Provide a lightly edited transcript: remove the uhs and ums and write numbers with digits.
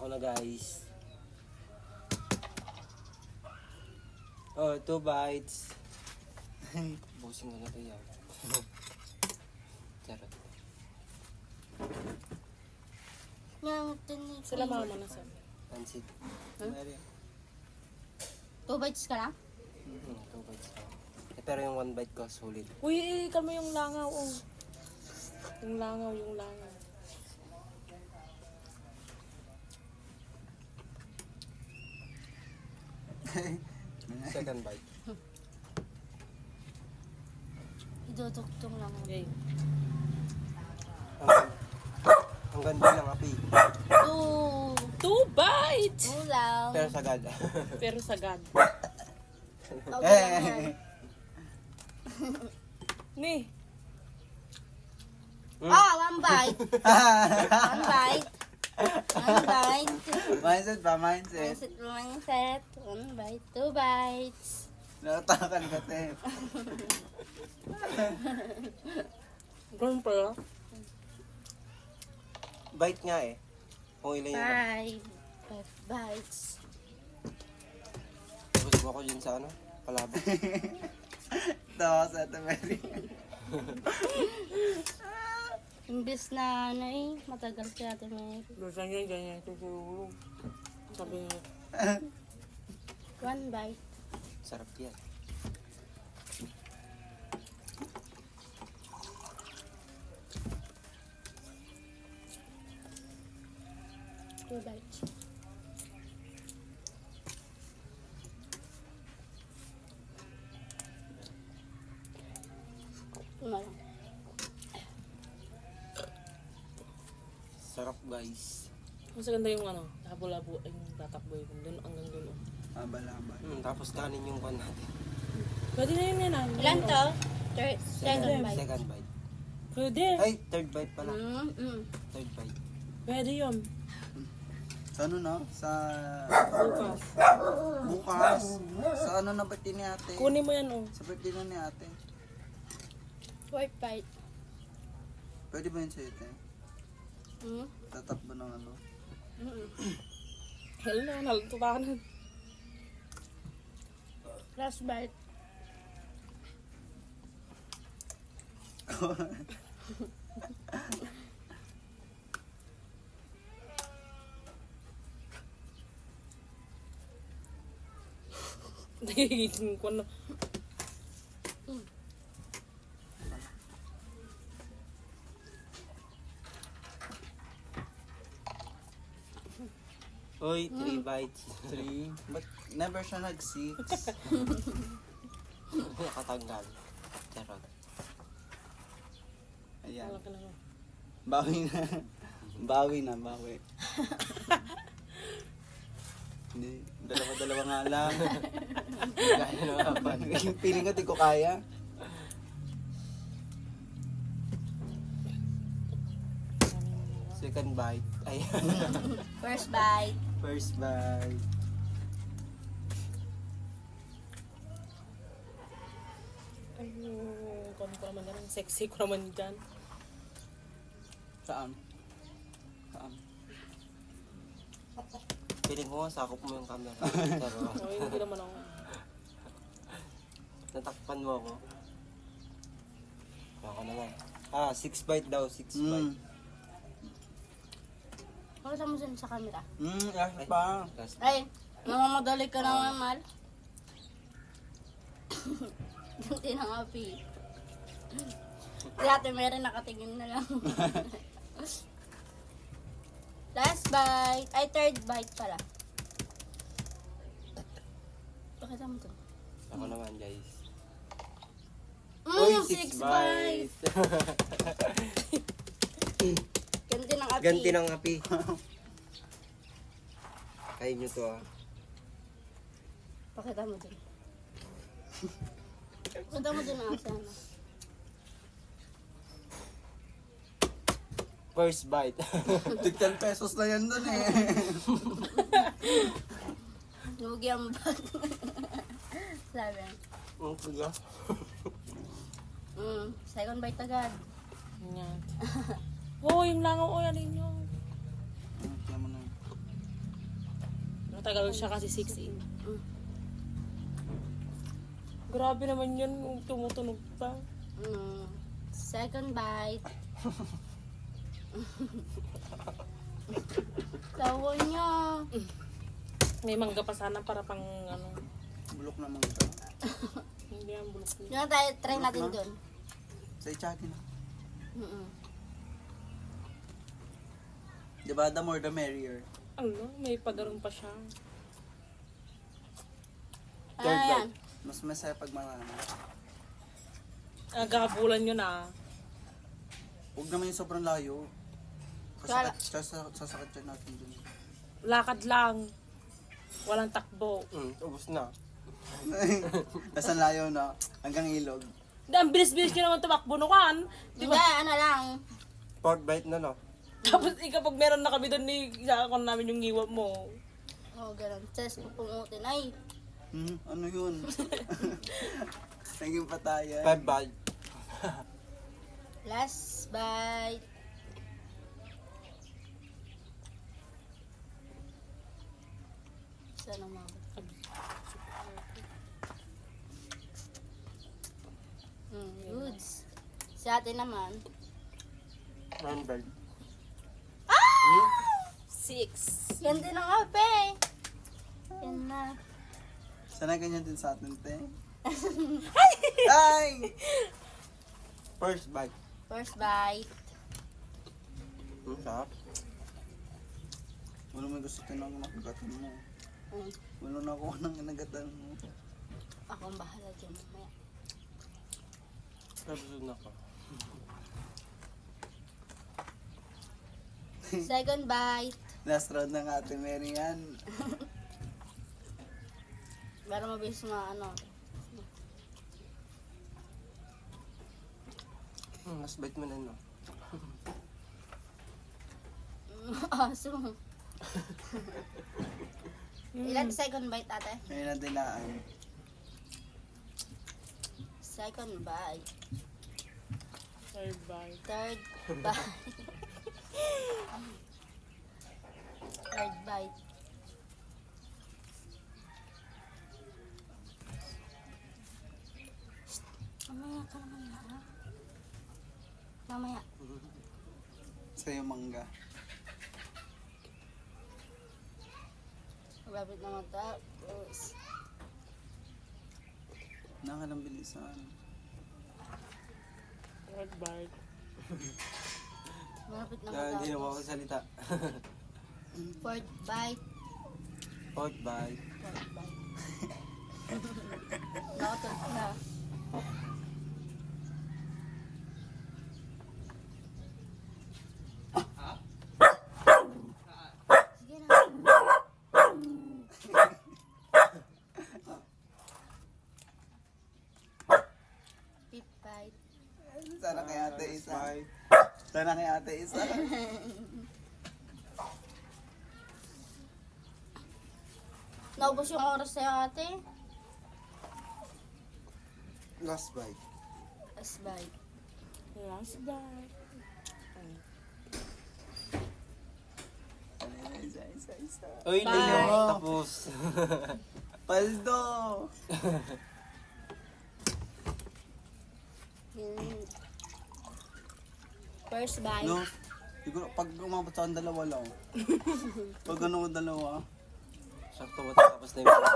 Ako na guys. Oh, 2 bites. Busing ko na ito yan. Charot. Sila mama na sa. Pansit. Huh? 2 bites ka lang? 2 bites lang. Pero yung 1 bite ko, sulit. Uy, kalma yung langaw. Oh. Yung langaw. Second bite. Iduduktong lang. Okay. Ang ganda ng api. 2 bites! Ulam. Pero sagad. Pero sagad. Ni. One bite. One bite. One bite. Mindset pa, mindset. Mindset. 1 bite. 2 bites. Nakatakan ka, te. Ganun pala. Bite nga eh. Kung ilan yung... 5 bites. Gusto mo ako dyan sa ano? Palabok. Tawa sa Ate Mary. Imbis na matagal si Ate Mary. Basta niya ganyan siguro. Sabi niya. 1 bite. Sarap yan. Two bites. Ito na lang. Sarap guys. Mas ganda yung ano, labo-labo, yung tatakbo yung doon hanggang doon. Abal-abal. Tapos kanin yung pan natin. Pwede na yun yan. Ilan to? Second bite. Second bite. Pwede. Ay, third bite pala. Third bite. Pwede yun. Sa ano na? Sa... Bukas. Bukas. Sa ano na birthday ni ate? Kunin mo yan oh. Sa birthday na ni ate. 4th bite. Pwede ba yun sa'yo, te? Tatakbo ng ano? Hell na, nalututanan. Last bite. Nagiging ko na. Uy, 3 bites. 3. But never siya nag-6. Nakatanggal. Charot. Ayan. Wala ka na. Bawi na. Bawi na, bawi. Hindi. Dalawa-dalawa nga lang. Kaya na nga pa. Feeling ko di ko kaya. Second bite. Ayan. First bite. First bite. Ay, kung ko naman yan. Sexy ko naman dyan. Saan? Saan? Feeling ko nga, sakop mo yung camera. Pero, Ay, hindi naman ako. natakpan mo ako. Ako naman. 6 bite daw. 6 bite. Pakita mo dyan sa camera. Last pa. Last. Ay, namamadali ka naman, Mal. Ganti ng api. Si Ate Mary nakatingin na lang. Last bite. Ay, 3rd bite pala. Pakita mo to. Ako naman guys. Six bites. Ganti ng api. Ganti ng api. Kain nyo to Pakita mo dun. Pakita mo dun ang asana. First bite. Tig 10 pesos na yan dun eh. Lugi ang bag. Sabi. Kuya. Second bite agad. Yan. Oh, yung langaw. Oh, yan yun. Kaya mo na. Matagal siya kasi 6 Grabe naman yun, tumutunog pa. Second bite. Tawa niya. May mangga pa sana para pang ano. Bulok naman ito. Hindi ang bulok niya. Yun tayo, try natin na? dun. Sa ichaki na. Mm-mm. Diba, the more the merrier. Ano, may pagaroon pa siya. Third Ayan. Mas masaya pag marami. Nagkakabulan yun ah. Huwag naman yung sobrang layo. Sasakit siya natin dun. Lakad lang. Walang takbo. Ubus na. Nasa layo na. Hanggang ilog. Hindi, ang bilis-bilis nyo naman tumakbo nukan. Diba, ano lang. Fourth bite na, no? Tapos kapag meron na kami doon, isakakon namin yung ngiwap mo. Oh, ganun. Tapos pupungutin. Ay, Ano yun? Naging patayan. 5 bite. last bite. Sana mabot. Goods. Sa atin naman. 1 bite. 6. Yan din ang ape. Yan na. Sana ganyan din sa atin, te. Ay! First bite. First bite. Sarap. Wala may gusto tinang nakagatan mo. Mm. Wala na ako nang nagatan mo. Ako ang bahala dyan mamaya. Nabusog na ako. Second bite. Last round ng Ate Mary yan. Para mabilis na ano. Last bite mo na, no? Aso. Ilan second bite ate? Ngayon na dinaan. Second bite. Third bite. Third bite. Third bite. Shh. Mamaya ka naman na. Ha? Mamaya. Sa'yo mangga. Malapit na matapos. Nakalang bilisan. Third bite. Malapit na Hindi na matapos. makasalita. Fourth bite. Fourth bite. Fourth bite. Nakatulog na. Sige na. Fifth bite. Sana kay Ate Isa. Bite. Sana kay Ate Isa. Naubos yung oras sa'yo ate. Last bite. Last bite. Last bite. Isa. Uy, Bye. Leo. Tapos. Paldo! Yun. First bite. No? Siguro, pag umabot sa akin, dalawa lang. Pag ano ko dalawa. Sakto matapos na yung